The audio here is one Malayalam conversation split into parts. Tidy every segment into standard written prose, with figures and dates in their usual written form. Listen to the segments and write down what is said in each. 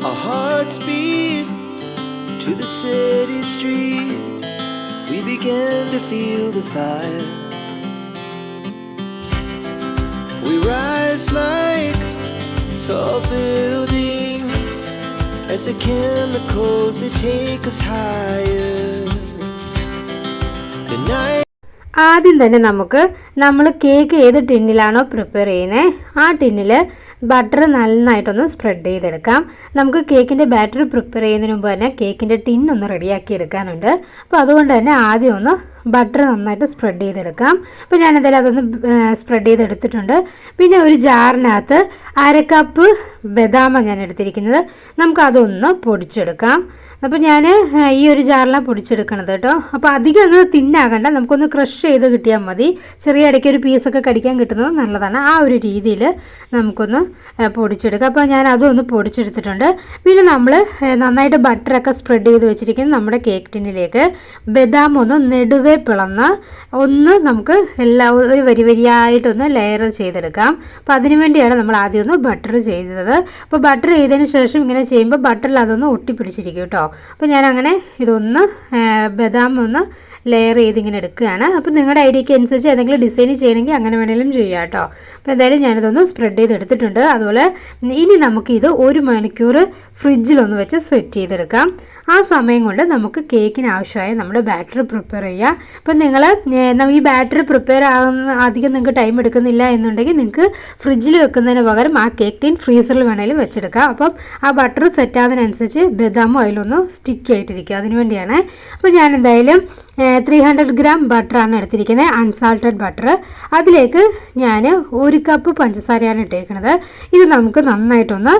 Our hearts beat to the city streets. We began to feel the fire. We rise like tall buildings as the chemicals they take us higher. The night. ആദ്യം തന്നെ നമ്മൾ കേക്ക് ഏത് ടിന്നിലാണോ പ്രിപ്പയർ ചെയ്യുന്നത് ആ ടിന്നിൽ ബട്ടർ നന്നായിട്ടൊന്ന് സ്പ്രെഡ് ചെയ്തെടുക്കാം. നമുക്ക് കേക്കിൻ്റെ ബാറ്റർ പ്രിപ്പയർ ചെയ്യുന്നതിന് മുമ്പ് തന്നെ കേക്കിൻ്റെ ടിന്നൊന്ന് റെഡിയാക്കി എടുക്കാനുണ്ട്. അപ്പോൾ അതുകൊണ്ട് തന്നെ ആദ്യം ഒന്ന് ബട്ടർ നന്നായിട്ട് സ്പ്രെഡ് ചെയ്തെടുക്കാം. അപ്പോൾ ഞാനെന്തായാലും അതൊന്ന് സ്പ്രെഡ് ചെയ്തെടുത്തിട്ടുണ്ട്. പിന്നെ ഒരു ജാറിനകത്ത് 1/2 കപ്പ് ബദാമാണ് ഞാൻ എടുത്തിരിക്കുന്നത്. നമുക്കതൊന്ന് പൊടിച്ചെടുക്കാം. അപ്പോൾ ഞാൻ ഈ ഒരു ജാറിലാണ് പൊടിച്ചെടുക്കണത് കേട്ടോ. അപ്പോൾ അധികം അങ്ങ് തിന്നാകണ്ട, നമുക്കൊന്ന് ക്രഷ് ചെയ്ത് കിട്ടിയാൽ മതി. ചെറിയ ഇടയ്ക്ക് ഒരു പീസൊക്കെ കടിക്കാൻ കിട്ടുന്നത് നല്ലതാണ്. ആ ഒരു രീതിയിൽ നമുക്കൊന്ന് പൊടിച്ചെടുക്കാം. അപ്പോൾ ഞാൻ അതൊന്ന് പൊടിച്ചെടുത്തിട്ടുണ്ട്. പിന്നെ നമ്മൾ നന്നായിട്ട് ബട്ടറൊക്കെ സ്പ്രെഡ് ചെയ്ത് വെച്ചിരിക്കുന്ന നമ്മുടെ കേക്ക് ടിന്നിലേക്ക് ബദാം ഒന്ന് നെടുവേ പിളന്ന് ഒന്ന് നമുക്ക് ഒരു വരിയായിട്ടൊന്ന് ലെയർ ചെയ്തെടുക്കാം. അപ്പോൾ അതിനു വേണ്ടിയാണ് നമ്മൾ ആദ്യം ഒന്ന് ബട്ടർ ചെയ്തത്. അപ്പോൾ ബട്ടർ ചെയ്തതിന് ശേഷം ഇങ്ങനെ ചെയ്യുമ്പോൾ ബട്ടറിൽ അതൊന്ന് ഒട്ടിപ്പിടിച്ചിരിക്കും കേട്ടോ. അപ്പോൾ ഞാനങ്ങനെ ഇതൊന്ന് ബദാം ഒന്ന് ലെയർ ചെയ്തിങ്ങനെ എടുക്കുകയാണ്. അപ്പോൾ നിങ്ങളുടെ ഐഡിയയ്ക്ക് അനുസരിച്ച് ഏതെങ്കിലും ഡിസൈൻ ചെയ്യണമെങ്കിൽ അങ്ങനെ വേണമെങ്കിലും ചെയ്യാം കേട്ടോ. അപ്പോൾ എന്തായാലും ഞാനിതൊന്ന് സ്പ്രെഡ് ചെയ്തെടുത്തിട്ടുണ്ട്. അതുപോലെ ഇനി നമുക്കിത് 1 മണിക്കൂർ ഫ്രിഡ്ജിലൊന്ന് വെച്ച് സെറ്റ് ചെയ്തെടുക്കാം. ആ സമയം കൊണ്ട് നമുക്ക് കേക്കിന് ആവശ്യമായ നമ്മുടെ ബാറ്റർ പ്രിപ്പയർ ചെയ്യാം. അപ്പോൾ നിങ്ങൾ ഈ ബാറ്റർ പ്രിപ്പയർ ആകുന്ന അധികം നിങ്ങൾക്ക് ടൈം എടുക്കുന്നില്ല എന്നുണ്ടെങ്കിൽ നിങ്ങൾക്ക് ഫ്രിഡ്ജിൽ വെക്കുന്നതിന് പകരം ആ കേക്ക് ടിൻ ഫ്രീസറിൽ വേണമെങ്കിലും വെച്ചെടുക്കാം. അപ്പം ആ ബട്ടർ സെറ്റ് ആകുന്നതിനനുസരിച്ച് ബദാമും അതിലൊന്ന് സ്റ്റിക്ക് ആയിട്ടിരിക്കും. അതിന് വേണ്ടിയാണ്. അപ്പോൾ ഞാൻ എന്തായാലും 300 ഗ്രാം ബട്ടറാണ് എടുത്തിരിക്കുന്നത്, അൺസാൾട്ടഡ് ബട്ടർ. അതിലേക്ക് ഞാൻ 1 കപ്പ് പഞ്ചസാരയാണ് ഇട്ടേക്കുന്നത്. ഇത് നമുക്ക് നന്നായിട്ടൊന്ന്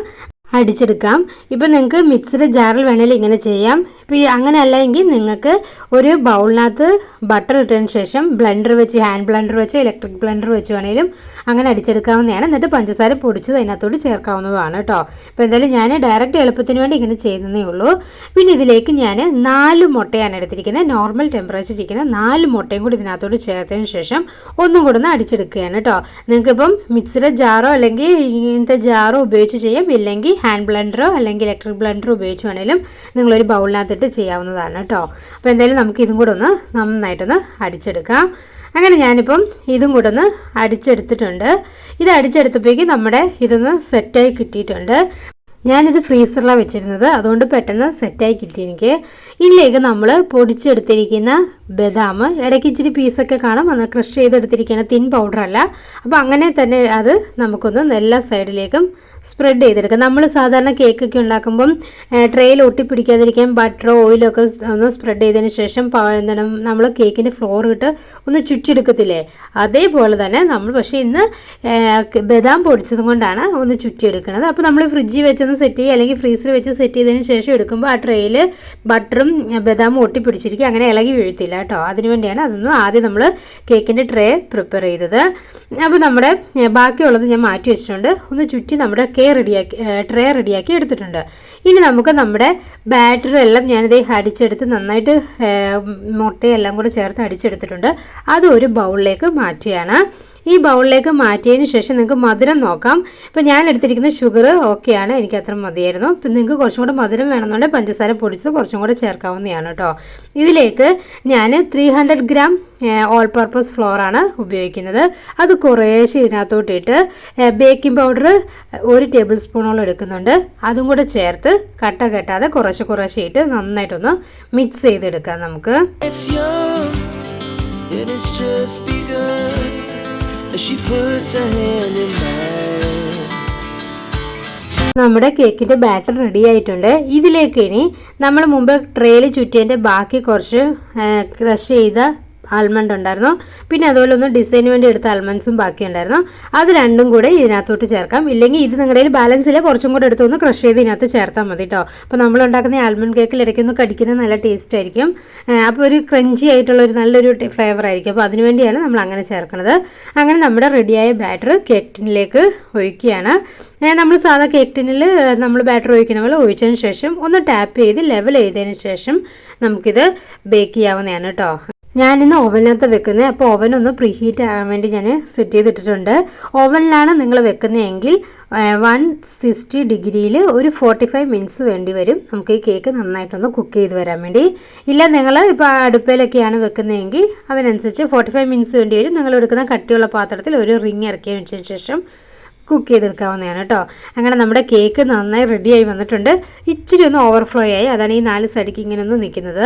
അടിച്ചെടുക്കാം. ഇപ്പോൾ നിങ്ങൾക്ക് മിക്സിയുടെ ജാറിൽ വേണമെങ്കിൽ ഇങ്ങനെ ചെയ്യാം. ഇപ്പോൾ അങ്ങനെ അല്ല എങ്കിൽ നിങ്ങൾക്ക് ഒരു ബൗളിനകത്ത് ബട്ടർ ഇട്ടതിന് ശേഷം ബ്ലെൻഡർ വെച്ച് ഹാൻഡ് ബ്ലെൻഡർ വെച്ചോ ഇലക്ട്രിക് ബ്ലെൻഡർ വെച്ച് വേണമെങ്കിലും അങ്ങനെ അടിച്ചെടുക്കാവുന്നതാണ്. എന്നിട്ട് പഞ്ചസാര പൊടിച്ചത് അതിനകത്തോട് ചേർക്കാവുന്നതാണ് കേട്ടോ. ഇപ്പോൾ എന്തായാലും ഞാൻ ഡയറക്റ്റ് എളുപ്പത്തിന് വേണ്ടി ഇങ്ങനെ ചെയ്യുന്നതേ ഉള്ളൂ. പിന്നെ ഇതിലേക്ക് ഞാൻ 4 മുട്ടയാണ് എടുത്തിരിക്കുന്നത്. നോർമൽ ടെമ്പറേച്ചർ ഇരിക്കുന്ന 4 മുട്ടയും കൂടി ഇതിനകത്തോട് ചേർത്തതിന് ശേഷം ഒന്നും കൂടെ ഒന്ന് അടിച്ചെടുക്കുകയാണ് കേട്ടോ. നിങ്ങൾക്കിപ്പം മിക്സിയുടെ ജാറോ അല്ലെങ്കിൽ ഇങ്ങനത്തെ ജാറോ ഉപയോഗിച്ച് ചെയ്യാം. ഇല്ലെങ്കിൽ ഹാൻഡ് ബ്ലെൻഡറോ അല്ലെങ്കിൽ ഇലക്ട്രിക് ബ്ലെൻഡറോ ഉപയോഗിച്ച് വേണമെങ്കിലും നിങ്ങളൊരു ബൗളിനകത്തിട്ട് ചെയ്യാവുന്നതാണ് കേട്ടോ. അപ്പോൾ എന്തായാലും നമുക്ക് ഇതും കൂടെ ഒന്ന് നന്നായിട്ടൊന്ന് അടിച്ചെടുക്കാം. അങ്ങനെ ഞാനിപ്പം ഇതും കൂടെ ഒന്ന് അടിച്ചെടുത്തിട്ടുണ്ട്. ഇത് അടിച്ചെടുത്തപ്പോഴേക്കും നമ്മുടെ ഇതൊന്ന് സെറ്റായി കിട്ടിയിട്ടുണ്ട്. ഞാനിത് ഫ്രീസറിലാണ് വെച്ചിരുന്നത്, അതുകൊണ്ട് പെട്ടെന്ന് സെറ്റായി കിട്ടി എനിക്ക്. ഇതിലേക്ക് നമ്മൾ പൊടിച്ചെടുത്തിരിക്കുന്ന ബദാം ഇടയ്ക്ക് ഇച്ചിരി പീസൊക്കെ കാണും, അത് ക്രഷ് ചെയ്തെടുത്തിരിക്കുന്ന തിൻ പൗഡറല്ല. അപ്പോൾ അങ്ങനെ തന്നെ അത് നമുക്കൊന്ന് എല്ലാ സൈഡിലേക്കും സ്പ്രെഡ് ചെയ്തെടുക്കാം. നമ്മൾ സാധാരണ കേക്കൊക്കെ ഉണ്ടാക്കുമ്പം ട്രേയിൽ ഒട്ടിപ്പിടിക്കാതിരിക്കാൻ ബട്ടറോ ഓയിലോ ഒക്കെ ഒന്ന് സ്പ്രെഡ് ചെയ്തതിന് ശേഷം എന്താണ് നമ്മൾ കേക്കിൻ്റെ ഫ്ലോർ ഇട്ട് ഒന്ന് ചുറ്റിയെടുക്കത്തില്ലേ, അതേപോലെ തന്നെ നമ്മൾ പക്ഷേ ഇന്ന് ബദാം പൊടിച്ചതും കൊണ്ടാണ് ഒന്ന് ചുറ്റിയെടുക്കുന്നത്. അപ്പോൾ നമ്മൾ ഫ്രിഡ്ജിൽ വെച്ചൊന്ന് സെറ്റ് ചെയ്യുക അല്ലെങ്കിൽ ഫ്രീസറിൽ വെച്ച് സെറ്റ് ചെയ്തതിന് ശേഷം എടുക്കുമ്പോൾ ആ ട്രേയിൽ ബട്ടറും ബദാമും ഒട്ടിപ്പിടിച്ചിരിക്കും, അങ്ങനെ ഇളകി വീഴത്തില്ല കേട്ടോ. അതിനുവേണ്ടിയാണ് അതൊന്നും ആദ്യം നമ്മൾ കേക്കിൻ്റെ ട്രേ പ്രിപ്പയർ ചെയ്തത്. അപ്പോൾ നമ്മുടെ ബാക്കിയുള്ളത് ഞാൻ മാറ്റി വെച്ചിട്ടുണ്ട്. ഒന്ന് ചുറ്റി നമ്മുടെ ട്രേ റെഡിയാക്കി എടുത്തിട്ടുണ്ട്. ഇനി നമുക്ക് നമ്മുടെ ബാറ്ററെല്ലാം ഞാനിത് അടിച്ചെടുത്ത് നന്നായിട്ട് മുട്ടയെല്ലാം കൂടെ ചേർത്ത് അടിച്ചെടുത്തിട്ടുണ്ട്. അത് ഒരു ബൗളിലേക്ക് മാറ്റുകയാണ്. ഈ ബൗളിലേക്ക് മാറ്റിയതിന് ശേഷം നിങ്ങൾക്ക് മധുരം നോക്കാം. ഇപ്പോൾ ഞാൻ എടുത്തിരിക്കുന്ന ഷുഗർ ഓക്കെയാണ്, എനിക്ക് അത്ര മതിയായിരുന്നു. ഇപ്പം നിങ്ങൾക്ക് കുറച്ചും കൂടെ മധുരം വേണമെന്നുണ്ടെങ്കിൽ പഞ്ചസാര പൊടിച്ച് കുറച്ചും കൂടെ ചേർക്കാവുന്നതാണ് കേട്ടോ. ഇതിലേക്ക് ഞാൻ 300 ഗ്രാം ഓൾ പർപ്പസ് ഫ്ലോറാണ് ഉപയോഗിക്കുന്നത്. അത് കുറേശ്ശെ ഇതിനകത്തോട്ടിട്ട് ബേക്കിംഗ് പൗഡർ 1 ടേബിൾ സ്പൂണോളം എടുക്കുന്നുണ്ട്. അതും കൂടെ ചേർത്ത് കട്ട കെട്ടാതെ കുറേശ്ശെ ഇട്ട് നന്നായിട്ടൊന്ന് മിക്സ് ചെയ്തെടുക്കാം നമുക്ക്. നമ്മുടെ കേക്കിൻ്റെ ബാറ്റർ റെഡി ആയിട്ടുണ്ട്. ഇതിലേക്ക് ഇനി നമ്മൾ മുമ്പ് ട്രേയിൽ ചുറ്റിയതിൻ്റെ ബാക്കി കുറച്ച് ക്രഷ് ചെയ്ത ആൽമണ്ട് ഉണ്ടായിരുന്നു, പിന്നെ അതുപോലെ ഒന്ന് ഡിസൈന് വേണ്ടി എടുത്ത ആൽമണ്ട്സും ബാക്കി ഉണ്ടായിരുന്നു. അത് രണ്ടും കൂടെ ഇതിനകത്തോട്ട് ചേർക്കാം. ഇല്ലെങ്കിൽ ഇത് നിങ്ങളുടെ കയ്യിൽ ബാലൻസ് ഇല്ല, കുറച്ചും കൂടെ എടുത്തൊന്ന് ക്രഷ് ചെയ്ത് ഇതിനകത്ത് ചേർത്താൽ മതി കേട്ടോ. അപ്പോൾ നമ്മൾ ഉണ്ടാക്കുന്ന ആൽമണ്ട് കേക്കിൽ ഇടയ്ക്കൊന്ന് കടിക്കുന്നത് നല്ല ടേസ്റ്റ് ആയിരിക്കും. അപ്പോൾ ഒരു ക്രഞ്ചി ആയിട്ടുള്ളൊരു നല്ലൊരു ഫ്ലേവർ ആയിരിക്കും. അപ്പോൾ അതിന് വേണ്ടിയാണ് നമ്മൾ അങ്ങനെ ചേർക്കുന്നത്. അങ്ങനെ നമ്മുടെ റെഡിയായ ബാറ്റർ കേക്ക് ടിന്നിലേക്ക് ഒഴിക്കുകയാണ്. നമ്മൾ സാധാ കേക്ക് ടിന്നിൽ നമ്മൾ ബാറ്റർ ഒഴിക്കുന്ന പോലെ ഒഴിച്ചതിന് ശേഷം ഒന്ന് ടാപ്പ് ചെയ്ത് ലെവൽ ചെയ്തതിന് ശേഷം നമുക്കിത് ബേക്ക് ചെയ്യാവുന്നതാണ് കേട്ടോ. ഞാനിന്ന് ഓവനിനകത്ത് വെക്കുന്നത്. അപ്പോൾ ഓവനൊന്ന് പ്രീ ഹീറ്റ് ആകാൻ വേണ്ടി ഞാൻ സെറ്റ് ചെയ്തിട്ടിട്ടുണ്ട്. ഓവനിലാണ് നിങ്ങൾ വെക്കുന്നതെങ്കിൽ 160 ഡിഗ്രിയിൽ ഒരു 45 മിനിറ്റ്സ് വേണ്ടി വരും നമുക്ക് ഈ കേക്ക് നന്നായിട്ടൊന്ന് കുക്ക് ചെയ്ത് വരാൻ വേണ്ടി. ഇല്ല നിങ്ങൾ ഇപ്പോൾ അടുപ്പിലൊക്കെയാണ് വെക്കുന്നതെങ്കിൽ അതിനനുസരിച്ച് 45 മിനിറ്റ്സ് വേണ്ടി വരും. നിങ്ങൾ എടുക്കുന്ന കട്ടിയുള്ള പാത്രത്തിൽ ഒരു റിങ് ഇറക്കി വെച്ചതിന് ശേഷം കുക്ക് ചെയ്തെടുക്കാവുന്നതാണ് കേട്ടോ. അങ്ങനെ നമ്മുടെ കേക്ക് നന്നായി റെഡിയായി വന്നിട്ടുണ്ട്. ഇച്ചിരി ഒന്ന് ഓവർഫ്ലോ ആയി, അതാണ് ഈ 4 സൈഡിലേക്ക് ഇങ്ങനെ ഒന്ന് നിൽക്കുന്നത്.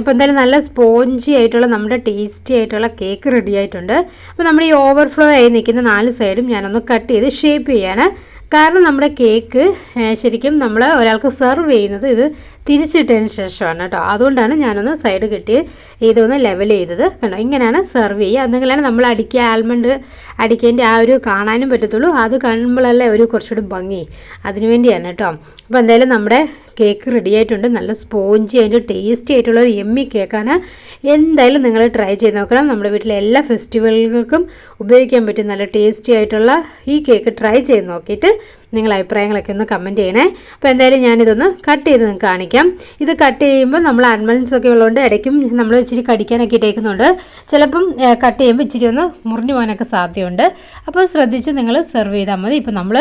അപ്പോൾ എന്തായാലും നല്ല സ്പോഞ്ചി ആയിട്ടുള്ള നമ്മുടെ ടേസ്റ്റി ആയിട്ടുള്ള കേക്ക് റെഡി ആയിട്ടുണ്ട്. അപ്പോൾ നമ്മുടെ ഈ ഓവർഫ്ലോ ആയി നിൽക്കുന്ന 4 സൈഡും ഞാനൊന്ന് കട്ട് ചെയ്ത് ഷേപ്പ് ചെയ്യാണ്. കാരണം നമ്മുടെ കേക്ക് ശരിക്കും നമ്മൾ ഒരാൾക്ക് സെർവ് ചെയ്യുന്നത് ഇത് തിരിച്ചിട്ടതിന് ശേഷമാണ് കേട്ടോ. അതുകൊണ്ടാണ് ഞാനൊന്ന് സൈഡ് കെട്ടി ഇതൊന്ന് ലെവൽ ചെയ്തത്. കണ്ടോ, ഇങ്ങനെയാണ് സെർവ് ചെയ്യുക. എന്നെങ്കിലാണ് നമ്മൾ ആൽമണ്ട് അടിക്കേണ്ട ആ ഒരു കാണാനും പറ്റത്തുള്ളൂ. അത് കാണുമ്പോഴല്ലേ ഒരു കുറച്ചുകൂടി ഭംഗി, അതിനു വേണ്ടിയാണ് കേട്ടോ. അപ്പോൾ എന്തായാലും നമ്മുടെ കേക്ക് റെഡി ആയിട്ടുണ്ട്. നല്ല സ്പോഞ്ചി ആയിട്ട് ടേസ്റ്റി ആയിട്ടുള്ള ഒരു എമ്മി കേക്കാണ്. എന്തായാലും നിങ്ങൾ ട്രൈ ചെയ്ത് നോക്കണം. നമ്മുടെ വീട്ടിലെ എല്ലാ ഫെസ്റ്റിവലുകൾക്കും ഉപയോഗിക്കാൻ പറ്റും നല്ല ടേസ്റ്റി ആയിട്ടുള്ള ഈ കേക്ക് ട്രൈ ചെയ്ത് നോക്കിയിട്ട് നിങ്ങൾ അഭിപ്രായങ്ങളൊക്കെ ഒന്ന് കമൻറ്റ് ചെയ്യണേ. അപ്പോൾ എന്തായാലും ഞാനിതൊന്ന് കട്ട് ചെയ്ത് നിങ്ങൾക്ക് കാണിക്കാം. ഇത് കട്ട് ചെയ്യുമ്പോൾ നമ്മൾ ആൽമണ്ട്സ് ഒക്കെ ഉള്ളതുകൊണ്ട് ഇടയ്ക്കും നമ്മൾ ഇച്ചിരി കടിക്കാനൊക്കെ ഇട്ടേക്കുന്നുണ്ട്. ചിലപ്പം കട്ട് ചെയ്യുമ്പോൾ ഇച്ചിരി ഒന്ന് മുറിഞ്ഞു പോകാനൊക്കെ സാധ്യതയുണ്ട്. അപ്പോൾ ശ്രദ്ധിച്ച് നിങ്ങൾ സെർവ് ചെയ്താൽ മതി. ഇപ്പോൾ നമ്മൾ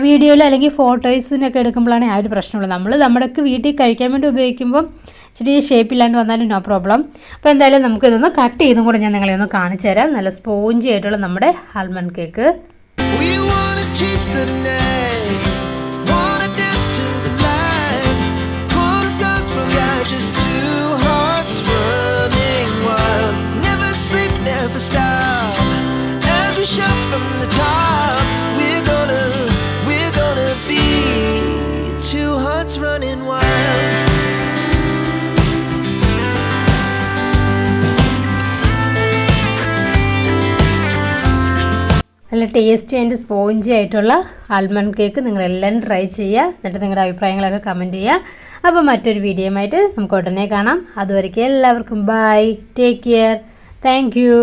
വീഡിയോയിൽ അല്ലെങ്കിൽ ഫോട്ടോസിനൊക്കെ എടുക്കുമ്പോഴാണ് ആ ഒരു പ്രശ്നമുള്ളത്. നമ്മൾ നമ്മുടെയൊക്കെ വീട്ടിൽ കഴിക്കാൻ വേണ്ടി ഉപയോഗിക്കുമ്പോൾ ഇച്ചിരി ഷേപ്പില്ലാണ്ട് വന്നാലും നോ പ്രോബ്ലം. അപ്പോൾ എന്തായാലും നമുക്കിതൊന്ന് കട്ട് ചെയ്തും കൂടെ ഞാൻ നിങ്ങളെ ഒന്ന് കാണിച്ചു തരാം. നല്ല സ്പോഞ്ചി ആയിട്ടുള്ള നമ്മുടെ almond cake. Chase the night, wanna dance to the light, pull the stars from the sky, just two hearts running wild, never sleep, never stop, as we shout from the top, we're gonna be two hearts running wild. നല്ല ടേസ്റ്റി ആൻഡ് സ്പോഞ്ചി ആയിട്ടുള്ള ആൽമണ്ട് കേക്ക് നിങ്ങളെല്ലാം ട്രൈ ചെയ്യുക. എന്നിട്ട് നിങ്ങളുടെ അഭിപ്രായങ്ങളൊക്കെ കമൻറ്റ് ചെയ്യുക. അപ്പോൾ മറ്റൊരു വീഡിയോയുമായിട്ട് നമുക്ക് ഉടനെ കാണാം. അതുവരേക്കും എല്ലാവർക്കും bye, take care, thank U.